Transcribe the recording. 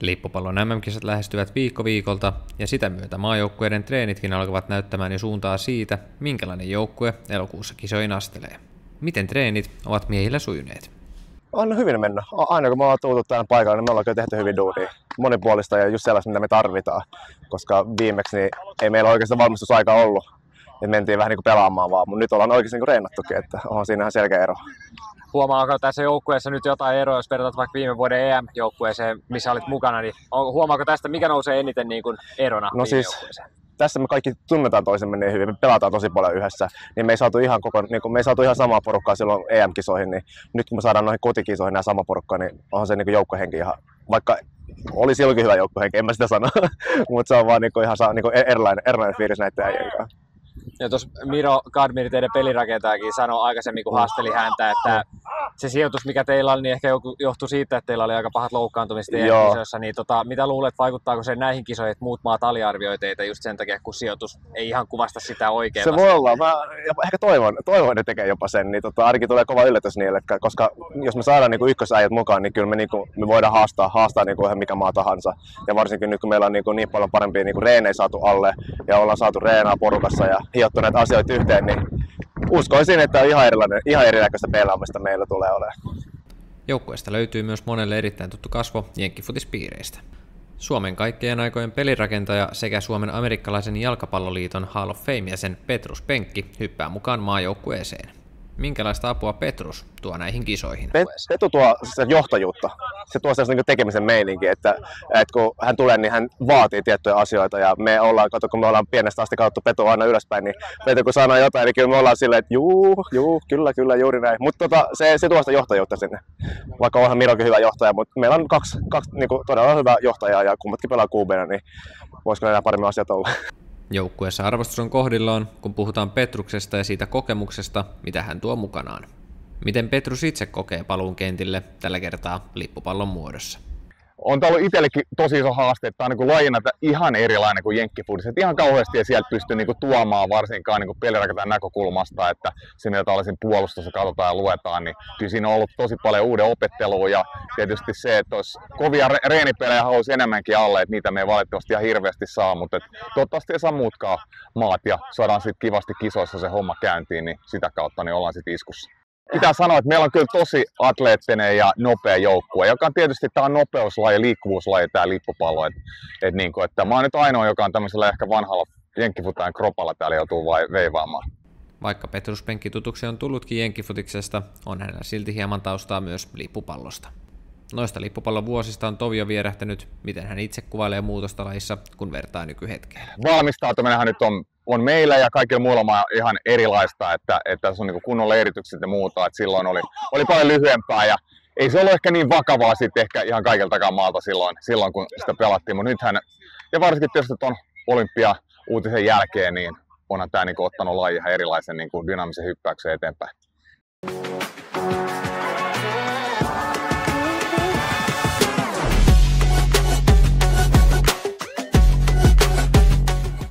Lippupallon MM-kisat lähestyvät viikko viikolta ja sitä myötä maajoukkueiden treenitkin alkavat näyttämään jo suuntaa siitä, minkälainen joukkue elokuussa kisoihin astelee. Miten treenit ovat miehillä sujuneet? On hyvin mennyt. Aina kun me ollaan tultu tähän paikalle, niin me ollaan kyllä tehty hyvin duunia. Monipuolista ja just sellaista, mitä me tarvitaan. Koska viimeksi niin ei meillä oikeastaan valmistusaika ollut. Ja mentiin vähän niin kuin pelaamaan vaan, mutta nyt ollaan oikeasti niin kuin reenattukin, että on siinä ihan selkeä ero. Huomaako tässä joukkueessa nyt jotain eroa, jos verrataan vaikka viime vuoden EM-joukkueeseen, missä olit mukana, niin huomaako tästä, mikä nousee eniten niin kuin erona no siis, tässä me kaikki tunnetaan toisemme niin hyvin, me pelataan tosi paljon yhdessä, niin me ei saatu ihan samaa porukkaa silloin EM-kisoihin, niin nyt kun me saadaan noihin kotikisoihin nämä sama porukka, niin onhan se niin joukkuehenki ihan, vaikka oli silloinkin hyvä joukkuehenki, en mä sitä sano, mutta se on vaan niin ihan erilainen fiilis näiden äijien kanssa. Ja tuossa Miro Kadmir, teidän pelirakentajakin, sanoi aikaisemmin, kun haasteli häntä, että se sijoitus, mikä teillä oli, niin ehkä johtui siitä, että teillä oli aika pahat loukkaantumiset kisoissa. Niin mitä luulet, vaikuttaako se näihin kisoihin, että muut maat aliarvioi teitä just sen takia, kun sijoitus ei ihan kuvasta sitä oikein? Se voi olla. Mä ehkä toivon, että ne tekee jopa sen. Niin ainakin tulee kova yllätys niille, koska jos me saadaan niin ykkösäijät mukaan, niin kyllä me voidaan haastaa niin ihan mikä maa tahansa. Ja varsinkin nyt, kun meillä on niin paljon parempia niin reenejä saatu alle ja ollaan saatu reenaa porukassa ja hiottu näitä asioita yhteen, niin uskoisin, että on ihan erinäköistä pelaamista meillä tulee olemaan. Joukkueesta löytyy myös monelle erittäin tuttu kasvo jenkkifutispiireistä. Suomen kaikkien aikojen pelirakentaja sekä Suomen amerikkalaisen jalkapalloliiton Hall of Fame-jäsen Petrus Penkki hyppää mukaan maajoukkueeseen. Minkälaista apua Petrus tuo näihin kisoihin? Petu tuo johtajuutta. Se tuo sellaisen tekemisen meininki, että kun hän tulee, niin hän vaatii tiettyjä asioita. Ja kun me ollaan pienestä asti katsottu Petua aina ylöspäin, niin Petu kun sanoo jotain, niin kyllä me ollaan silleen, että kyllä, juuri näin. Mutta se tuo sitä johtajuutta sinne. Vaikka onhan Mirokin hyvä johtaja, mutta meillä on kaksi niin todella hyvää johtajaa ja kummatkin pelaa QB:nä, niin voisiko nämä paremmin asiat olla? Joukkueessa arvostus on kohdillaan, kun puhutaan Petruksesta ja siitä kokemuksesta, mitä hän tuo mukanaan. Miten Petrus itse kokee paluun kentille tällä kertaa lippupallon muodossa? On tämä ollut itsellekin tosi iso haaste, että tämä on niin lajina ihan erilainen kuin jenkkifudis. Ihan kauheasti ei sieltä pysty niin tuomaan varsinkaan niin pelirakentajan näkökulmasta, että se mitä tällaisin puolustossa katsotaan ja luetaan, niin kyllä siinä on ollut tosi paljon uuden opettelua ja tietysti se, että olisi kovia reenipelejä haluaisi enemmänkin alle, että niitä me ei valitettavasti ihan hirveästi saa, mutta toivottavasti ei saa muutkaan maat ja saadaan sitten kivasti kisoissa se homma käyntiin, niin sitä kautta niin ollaan sitten iskussa. Pitää sanoa, että meillä on kyllä tosi atleettinen ja nopea joukkue, joka on tietysti tämä on nopeuslaji, liikkuvuuslaji tämä lippupallo. Että mä oon nyt ainoa, joka on tämmöisellä ehkä vanhalla jenkkifutajan kropalla täällä joutuu veivaamaan. Vaikka Petrus Penkki tutuksi on tullutkin jenkkifutiksesta, on hänellä silti hieman taustaa myös lippupallosta. Noista lippupallon vuosista on Tovio vierähtänyt, miten hän itse kuvailee muutosta lajissa, kun vertaa nykyhetkeen. Valmistautuminenhan nyt on meillä ja kaikilla muilla ihan erilaista, että tässä on niin kunnolla eritykset ja muuta, että silloin oli paljon lyhyempää ja ei se ollut ehkä niin vakavaa sitten ehkä ihan kaikiltakaan maalta silloin kun sitä pelattiin, mutta nythän, ja varsinkin tietysti tuon olympia-uutisen jälkeen, niin onhan tämä niin ottanut laji ihan erilaisen niin dynaamisen hyppäyksen eteenpäin.